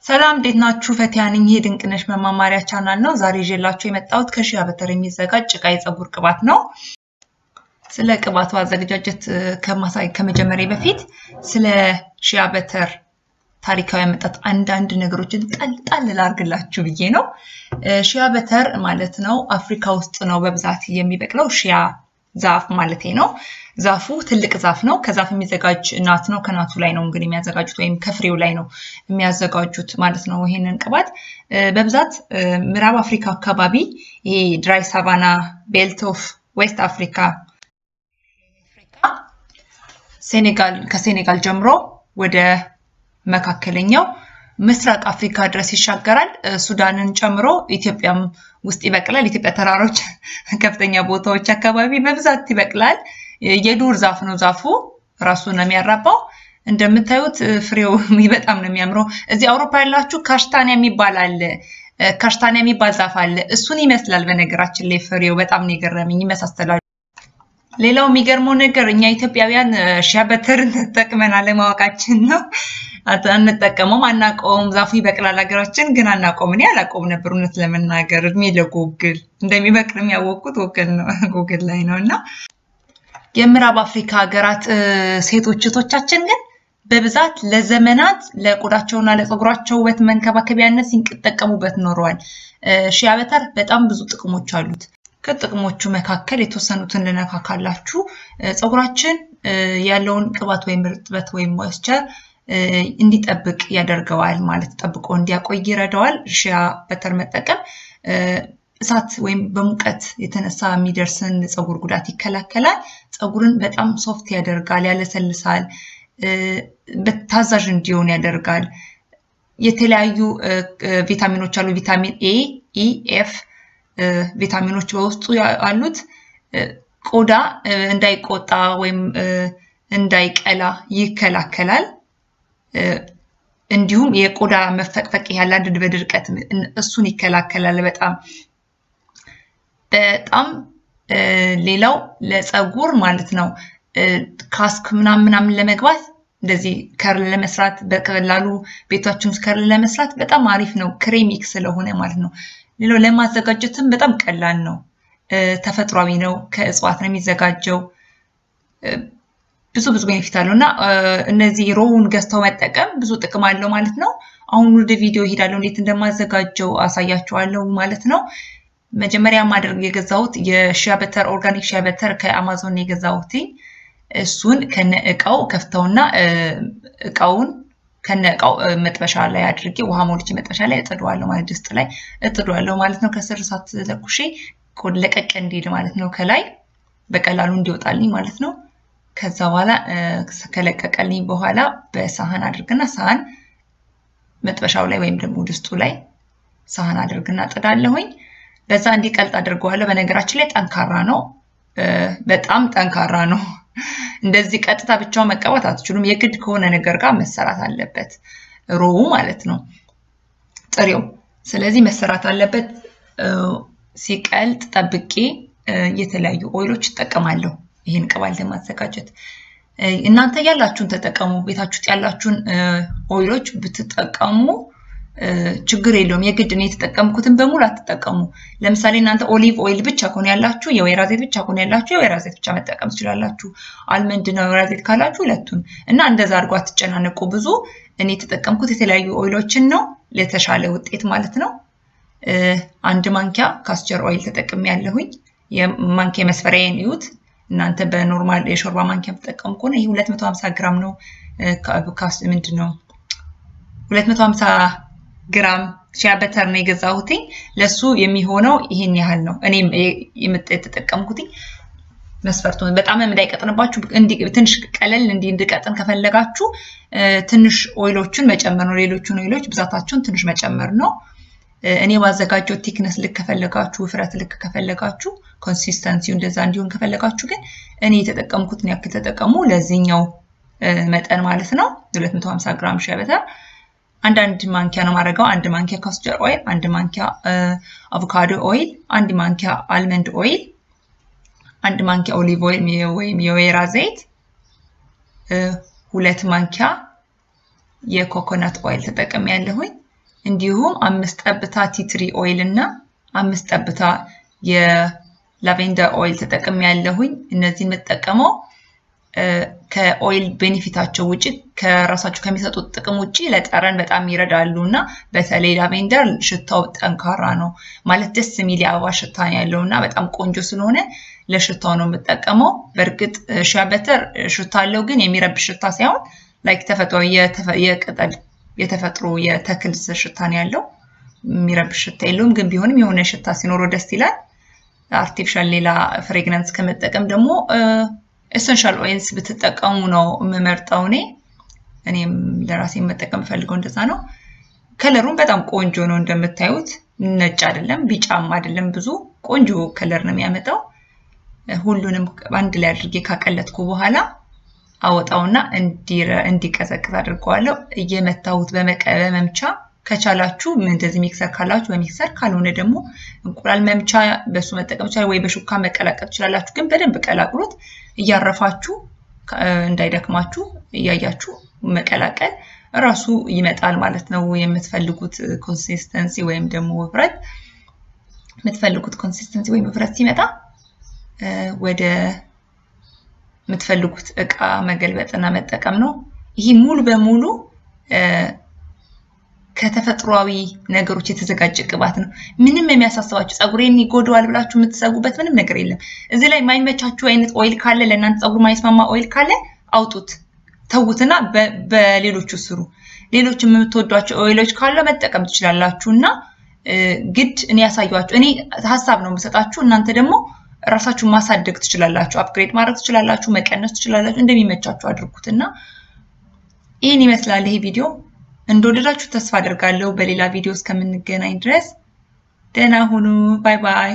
ሰላም እንዴት ናችሁ? ፈቲያንኝ ይሄ ድንቅነሽ መማማሪያ ቻናል ነው። ዛሬ ይዤላችሁ የመጣሁት ከሺያ በተር የሚዘጋጅ ጭቃ የፀጉር ቅባት ነው። ስለ ቅባቱ አዘገጃጀት ከመጀመሪያ በፊት ስለ ሺያ በተር ታሪካዊ አመጣጥ አንዳንድ ነገሮችን ጣል ላርግላችሁ ብዬ ነው። ሺያ በተር ማለት ነው አፍሪካ ውስጥ ነው በብዛት የሚበቅለው ሺያ ዛፍ ማለት ነው። ዛፉ ትልቅ ዛፍ ነው። ከዛፍ የሚዘጋጅ ናት ነው። ከናቱ ላይ ነው እንግዲህ የሚያዘጋጁት ወይም ከፍሬው ላይ ነው የሚያዘጋጁት ማለት ነው። ይሄንን ቅባት በብዛት ምዕራብ አፍሪካ አካባቢ ይሄ ድራይ ሳቫና ቤልት ኦፍ ዌስት አፍሪካ ሴኔጋል ከሴኔጋል ጀምሮ ወደ መካከለኛው ምስራቅ አፍሪካ ድረስ ይሻገራል። ሱዳንን ጨምሮ ኢትዮጵያም ውስጥ ይበቅላል። ኢትዮጵያ ተራሮች ከፍተኛ ቦታዎች አካባቢ በብዛት ይበቅላል። የዱር ዛፍ ነው። ዛፉ ራሱ ነው የሚያራባው። እንደምታዩት ፍሬው በጣም ነው የሚያምረው። እዚህ አውሮፓ ያላችሁ ካሽታኒያ የሚባል አለ። ካሽታኒያ የሚባል ዛፍ አለ። እሱን ይመስላል በነገራችን ላይ ፍሬው በጣም ነው የገረመኝ ይመሳሰላል። ሌላው የሚገርመው ነገር እኛ ኢትዮጵያውያን ሺያ በተርን ተጠቅመን አለማወቃችን ነው። አንተጠቀመውም አናቆም ዛፉ ይበቅላል ሀገራችን ግን አናቆም እኔ አላቆም ነበር እውነት ለመናገር እድሜ ለጎግል እንደሚበቅልም ያወቅኩት ጎግል ላይ ነውና የምዕራብ አፍሪካ ሀገራት ሴቶች እህቶቻችን ግን በብዛት ለዘመናት ለቆዳቸውና ለፀጉራቸው ውበት መንከባከቢያነት ሲጠቀሙበት ኖረዋል። ሺያ በተር በጣም ብዙ ጥቅሞች አሉት። ከጥቅሞቹ መካከል የተወሰኑትን ልነካካላችሁ። ፀጉራችን ያለውን ቅባት ወይም እርጥበት ወይም ሞይስቸር እንዲጠብቅ ያደርገዋል ማለት ጠብቆ እንዲያቆይ ይረዳዋል። ሺያ በተር መጠቀም እሳት ወይም በሙቀት የተነሳ የሚደርስን ፀጉር ጉዳት ይከላከላል። ፀጉርን በጣም ሶፍት ያደርጋል፣ ያለሰልሳል፣ በታዛዥ እንዲሆን ያደርጋል። የተለያዩ ቪታሚኖች አሉ። ቪታሚን ኤ፣ ኢ፣ ኤፍ ቪታሚኖች በውስጡ አሉት። ቆዳ እንዳይቆጣ ወይም እንዳይቀላ ይከላከላል። እንዲሁም የቆዳ መፈቅፈቅ ያለ አንድ በድርቀት እሱን ይከላከላል በጣም ሌላው ለፀጉር ማለት ነው ካስክ ምናምን ለመግባት እንደዚህ ከርል ለመስራት በቀላሉ ቤታችን ውስጥ ከርል ለመስራት በጣም አሪፍ ነው ክሬሚክ ስለሆነ ማለት ነው። ሌላው ለማዘጋጀትም በጣም ቀላል ነው። ተፈጥሯዊ ነው። ከእጽዋት ነው የሚዘጋጀው። ብዙ ቤኔፊት አለውና እነዚህ ሮውን ገዝተው መጠቀም ብዙ ጥቅም አለው ማለት ነው። አሁን ወደ ቪዲዮ ሄዳለሁ እንዴት እንደማዘጋጀው አሳያችኋለሁ ማለት ነው። መጀመሪያ ማድረግ የገዛሁት የሺያ በተር ኦርጋኒክ ሺያ በተር ከአማዞን የገዛሁት እሱን ከነእቃው ከፍተውና እቃውን ከነእቃው መጥበሻ ላይ አድርጌ ውሃ ሞልቼ መጥበሻ ላይ እጥደዋለሁ ማለት ድስት ላይ እጥደዋለሁ ማለት ነው። ከስር እሳት ለኩሼ ለቀቅ እንዲል ማለት ነው። ከላይ በቀላሉ እንዲወጣልኝ ማለት ነው። ከዛ በኋላ ከለቀቀልኝ በኋላ በሳህን አድርግና ሳህን መጥበሻው ላይ ወይም ደግሞ ድስቱ ላይ ሳህን አድርግና ጥዳለሁኝ። በዛ እንዲቀልጥ አድርገዋለሁ። በነገራችን ላይ ጠንካራ ነው፣ በጣም ጠንካራ ነው። እንደዚህ ቀጥታ ብቻው መቀባት አትችሉም። የግድ ከሆነ ነገር ጋር መሰራት አለበት ሮው ማለት ነው ጥሬው። ስለዚህ መሰራት አለበት። ሲቀልጥ ጠብቄ የተለያዩ ኦይሎች ተጠቀማለሁ ይሄን ቅባት ለማዘጋጀት። እናንተ ያላችሁን ተጠቀሙ። ቤታችሁ ውስጥ ያላችሁን ኦይሎች ብትጠቀሙ ችግር የለውም። የግድ ነው የተጠቀምኩትን በሙሉ አትጠቀሙ። ለምሳሌ እናንተ ኦሊቭ ኦይል ብቻ ከሆነ ያላችሁ የወይራ ዘይት ብቻ ከሆነ ያላችሁ የወይራ ዘይት ብቻ መጠቀም ትችላላችሁ። አልመንድ ነው ወይራ ዘይት ካላችሁ ሁለቱን እና እንደዛ አድርጎ አትጨናነቁ። ብዙ እኔ የተጠቀምኩት የተለያዩ ኦይሎችን ነው ለተሻለ ውጤት ማለት ነው። አንድ ማንኪያ ካስተር ኦይል ተጠቅሜያለሁኝ። የማንኪያ መስፈሪያዬን እዩት። እናንተ በኖርማል የሾርባ ማንኪያ ተጠቀሙ ከሆነ ይሄ 250 ግራም ነው። ምንድነው 250 ግራም ሺያ በተር ነው የገዛሁት። ለሱ የሚሆነው ይሄን ያህል ነው። እኔ የተጠቀምኩት መስፈርቱን በጣም እንዳይቀጥንባችሁ ትንሽ ቀለል እንዲቀጥን ከፈለጋችሁ ትንሽ ኦይሎችን መጨመር ነው። ሌሎቹን ኦይሎች ብዛታቸውን ትንሽ መጨመር ነው። እኔ ባዘጋጀው ቲክነስ ልክ ከፈለጋችሁ ውፍረት ልክ ከፈለጋችሁ ኮንሲስተንሲው እንደዛ እንዲሆን ከፈለጋችሁ ግን እኔ የተጠቀምኩትን ያክል ተጠቀሙ ለዚህኛው መጠን ማለት ነው። 250 ግራም ሺያ በተር አንድ ማንኪያ ነው ማድረጋው። አንድ ማንኪያ ካስተር ኦይል፣ አንድ ማንኪያ አቮካዶ ኦይል፣ አንድ ማንኪያ አልመንድ ኦይል፣ አንድ ማንኪያ ኦሊቭ ኦይል ወይም የወይራ ዘይት፣ 2 ማንኪያ የኮኮናት ኦይል ተጠቅሜያለሁኝ። እንዲሁም 5 ጠብታ ቲትሪ ኦይል እና 5 ጠብታ የላቬንደር ኦይል ተጠቅም ያለሁኝ እነዚህን መጠቀመው ከኦይል ቤኔፊታቸው ውጪ ከራሳቸው ከሚሰጡት ጥቅም ውጪ ለጠረን በጣም ይረዳሉና በተለይ ላቬንደር ሽታው ጠንካራ ነው ማለት ደስ የሚል አበባ ሽታ ያለውና በጣም ቆንጆ ስለሆነ ለሽታው ነው የምጠቀመው በርግጥ ሺያ በተር ሽታ አለው ግን የሚረብሽ ሽታ ሳይሆን ላይክ ተፈጥሮ የቅጠል የተፈጥሮ የተክል ሽታ ነው ያለው የሚረብሽ ሽታ የለውም ግን ቢሆንም የሆነ ሽታ ሲኖረው ደስ ይላል አርቲፊሻል ሌላ ፍሬግናንስ ከመጠቀም ደግሞ essential oils ብትጠቀሙ ነው የምመርጠው እኔም ለራሴ መጠቀም ፈልገው እንደዛ ነው ከለሩን በጣም ቆንጆ ነው እንደምታዩት ነጭ አይደለም ቢጫም አይደለም ብዙ ቆንጆ ከለር ነው የሚያመጣው ሁሉንም አንድ ላይ አድርጌ ካቀለጥኩ በኋላ አወጣውና እንዲቀዘቅዝ አድርገዋለሁ እየመታሁት በመምቻ ከቻላችሁ እንደዚህ ሚክሰር ካላችሁ በሚክሰር ካልሆነ ደግሞ እንቁላል መምቻ በሱ መጠቀም ይችላል ወይ በሹካ መቀላቀል ይችላልላችሁ ግን በደንብ ቀላቅሉት እያረፋችሁ እንዳይደክማችሁ እያያችሁ መቀላቀል ራሱ ይመጣል ማለት ነው የምትፈልጉት ኮንሲስተንሲ ወይም ደግሞ ውፍረት የምትፈልጉት ኮንሲስተንሲ ወይም ውፍረት ሲመጣ ወደ የምትፈልጉት እቃ መገልበጥና መጠቀም ነው ይሄ ሙሉ በሙሉ ከተፈጥሯዊ ነገሮች የተዘጋጀ ቅባት ነው ምንም የሚያሳስባችሁ ጸጉሬን ይጎዳዋል ብላችሁ የምትሰጉበት ምንም ነገር የለም እዚህ ላይ ማይመቻችሁ አይነት ኦይል ካለ ለእናንተ ጸጉር ማይስማማ ኦይል ካለ አውጡት ተውትና በሌሎቹ ስሩ ሌሎች የምትወዷቸው ኦይሎች ካለ መጠቀም ትችላላችሁና ግድ እኔ ያሳያችሁ እኔ ሐሳብ ነው የምሰጣችሁ እናንተ ደግሞ ራሳችሁ ማሳደግ ትችላላችሁ አፕግሬድ ማድረግ ትችላላችሁ መቀነስ ትችላላችሁ እንደሚመቻችሁ አድርጉትና ይሄን ይመስላል ይሄ ቪዲዮ እንደወደዳችሁ ተስፋ አደርጋለሁ በሌላ ቪዲዮ እስከምንገናኝ ድረስ ደህና ሁኑ ባይ ባይ